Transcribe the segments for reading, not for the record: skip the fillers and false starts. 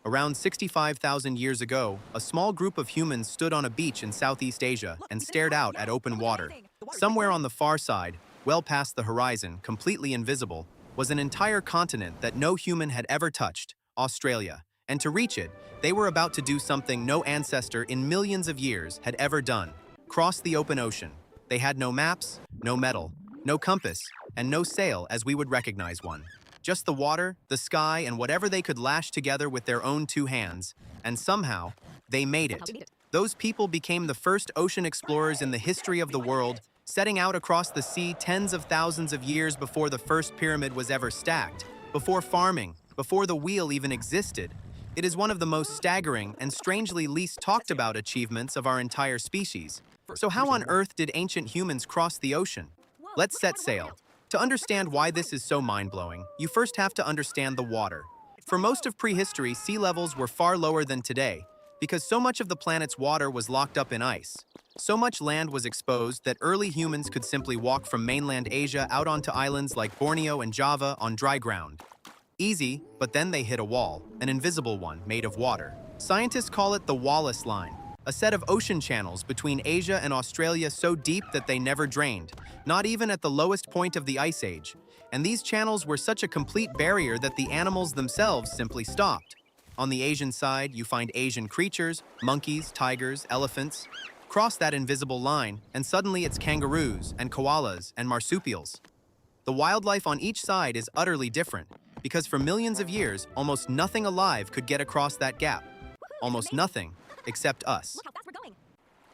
Around 65,000 years ago, a small group of humans stood on a beach in Southeast Asia and stared out at open water. Somewhere on the far side, well past the horizon, completely invisible, was an entire continent that no human had ever touched, Australia. And to reach it, they were about to do something no ancestor in millions of years had ever done: cross the open ocean. They had no maps, no metal, no compass, and no sail as we would recognize one. Just the water, the sky, and whatever they could lash together with their own two hands. And somehow, they made it. Those people became the first ocean explorers in the history of the world, setting out across the sea tens of thousands of years before the first pyramid was ever stacked, before farming, before the wheel even existed. It is one of the most staggering and strangely least talked about achievements of our entire species. So how on earth did ancient humans cross the ocean? Let's set sail. To understand why this is so mind-blowing, you first have to understand the water. For most of prehistory, sea levels were far lower than today, because so much of the planet's water was locked up in ice. So much land was exposed that early humans could simply walk from mainland Asia out onto islands like Borneo and Java on dry ground. Easy, but then they hit a wall, an invisible one made of water. Scientists call it the Wallace Line, a set of ocean channels between Asia and Australia so deep that they never drained, not even at the lowest point of the Ice Age. And these channels were such a complete barrier that the animals themselves simply stopped. On the Asian side, you find Asian creatures, monkeys, tigers, elephants. Cross that invisible line, and suddenly it's kangaroos and koalas and marsupials. The wildlife on each side is utterly different, because for millions of years, almost nothing alive could get across that gap. Almost nothing, except us.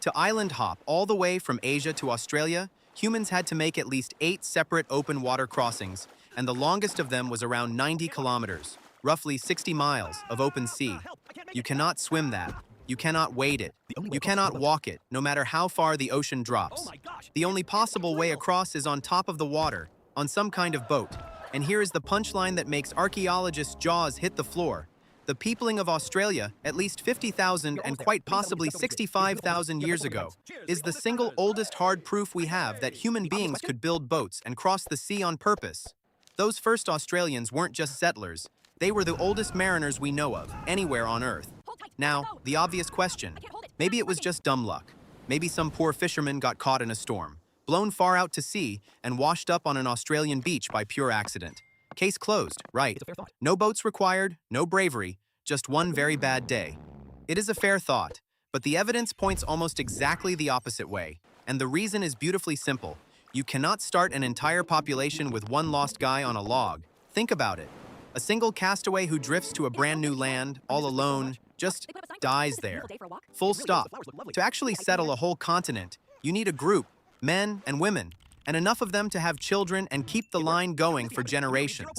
To island hop all the way from Asia to Australia, humans had to make at least 8 separate open water crossings, and the longest of them was around 90 kilometers, roughly 60 miles, of open sea. You cannot swim that. You cannot wade it. You cannot walk it, no matter how far the ocean drops. The only possible way across is on top of the water, on some kind of boat. And here is the punchline that makes archaeologists' jaws hit the floor. The peopling of Australia, at least 50,000 and quite possibly 65,000 years ago, is the single oldest hard proof we have that human beings could build boats and cross the sea on purpose. Those first Australians weren't just settlers. They were the oldest mariners we know of, anywhere on Earth. Now, the obvious question. Maybe it was just dumb luck. Maybe some poor fisherman got caught in a storm, blown far out to sea, and washed up on an Australian beach by pure accident. Case closed, right? No boats required, no bravery, just one very bad day. It is a fair thought, but the evidence points almost exactly the opposite way. And the reason is beautifully simple. You cannot start an entire population with one lost guy on a log. Think about it. A single castaway who drifts to a brand new land, all alone, just dies there. Full stop. To actually settle a whole continent, you need a group, men and women, and enough of them to have children and keep the line going for generations.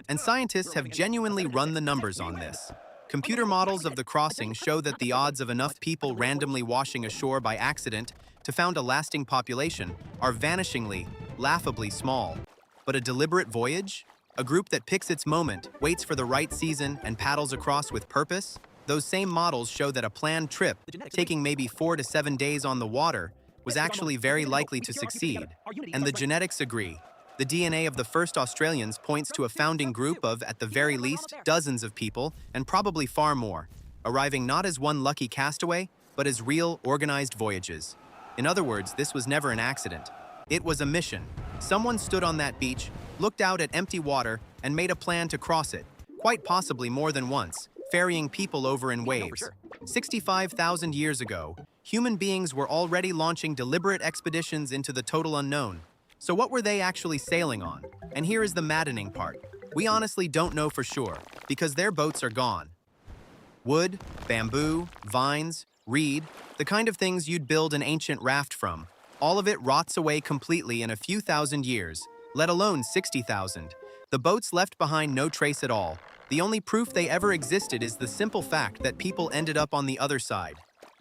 And scientists have genuinely run the numbers on this. Computer models of the crossing show that the odds of enough people randomly washing ashore by accident to found a lasting population are vanishingly, laughably small. But a deliberate voyage? A group that picks its moment, waits for the right season, and paddles across with purpose? Those same models show that a planned trip, taking maybe 4 to 7 days on the water, was actually very likely to succeed. And the genetics agree. The DNA of the first Australians points to a founding group of, at the very least, dozens of people, and probably far more, arriving not as one lucky castaway, but as real, organized voyages. In other words, this was never an accident. It was a mission. Someone stood on that beach, looked out at empty water, and made a plan to cross it, quite possibly more than once, ferrying people over in waves. 65,000 years ago, human beings were already launching deliberate expeditions into the total unknown. So what were they actually sailing on? And here is the maddening part. We honestly don't know for sure, because their boats are gone. Wood, bamboo, vines, reed, the kind of things you'd build an ancient raft from. All of it rots away completely in a few thousand years, let alone 60,000. The boats left behind no trace at all. The only proof they ever existed is the simple fact that people ended up on the other side.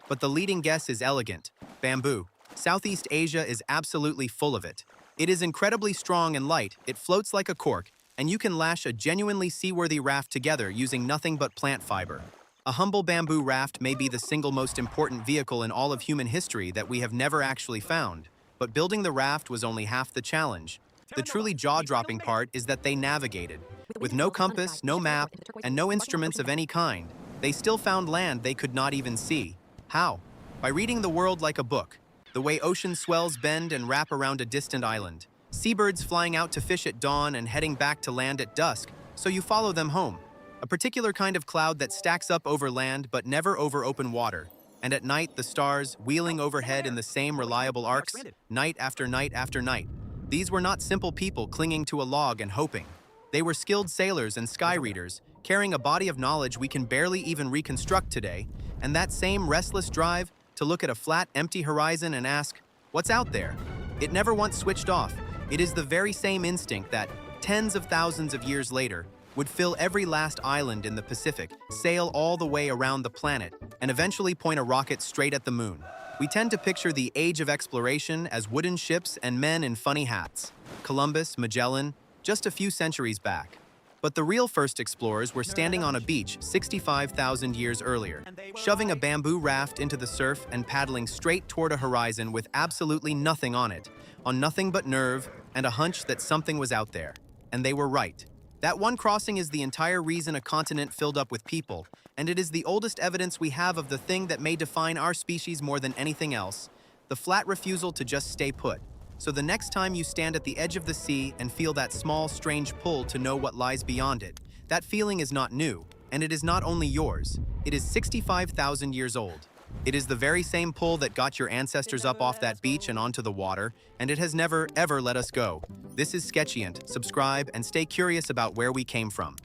But the leading guess is elegant. Bamboo. Southeast Asia is absolutely full of it. It is incredibly strong and light, it floats like a cork, and you can lash a genuinely seaworthy raft together using nothing but plant fiber. A humble bamboo raft may be the single most important vehicle in all of human history that we have never actually found. But building the raft was only half the challenge. The truly jaw-dropping part is that they navigated. With no compass, no map, and no instruments of any kind, they still found land they could not even see. How? By reading the world like a book, the way ocean swells bend and wrap around a distant island, seabirds flying out to fish at dawn and heading back to land at dusk, so you follow them home. A particular kind of cloud that stacks up over land but never over open water. And at night, the stars, wheeling overhead in the same reliable arcs, night after night after night. These were not simple people clinging to a log and hoping. They were skilled sailors and sky readers, carrying a body of knowledge we can barely even reconstruct today, and that same restless drive to look at a flat, empty horizon and ask, what's out there? It never once switched off. It is the very same instinct that, tens of thousands of years later, would fill every last island in the Pacific, sail all the way around the planet, and eventually point a rocket straight at the moon. We tend to picture the age of exploration as wooden ships and men in funny hats. Columbus, Magellan, just a few centuries back. But the real first explorers were standing on a beach 65,000 years earlier, shoving a bamboo raft into the surf and paddling straight toward a horizon with absolutely nothing on it, on nothing but nerve and a hunch that something was out there. And they were right. That one crossing is the entire reason a continent filled up with people, and it is the oldest evidence we have of the thing that may define our species more than anything else, the flat refusal to just stay put. So the next time you stand at the edge of the sea and feel that small, strange pull to know what lies beyond it, that feeling is not new, and it is not only yours. It is 65,000 years old. It is the very same pull that got your ancestors up off that beach and onto the water, and it has never, ever let us go. This is Sketchient. Subscribe and stay curious about where we came from.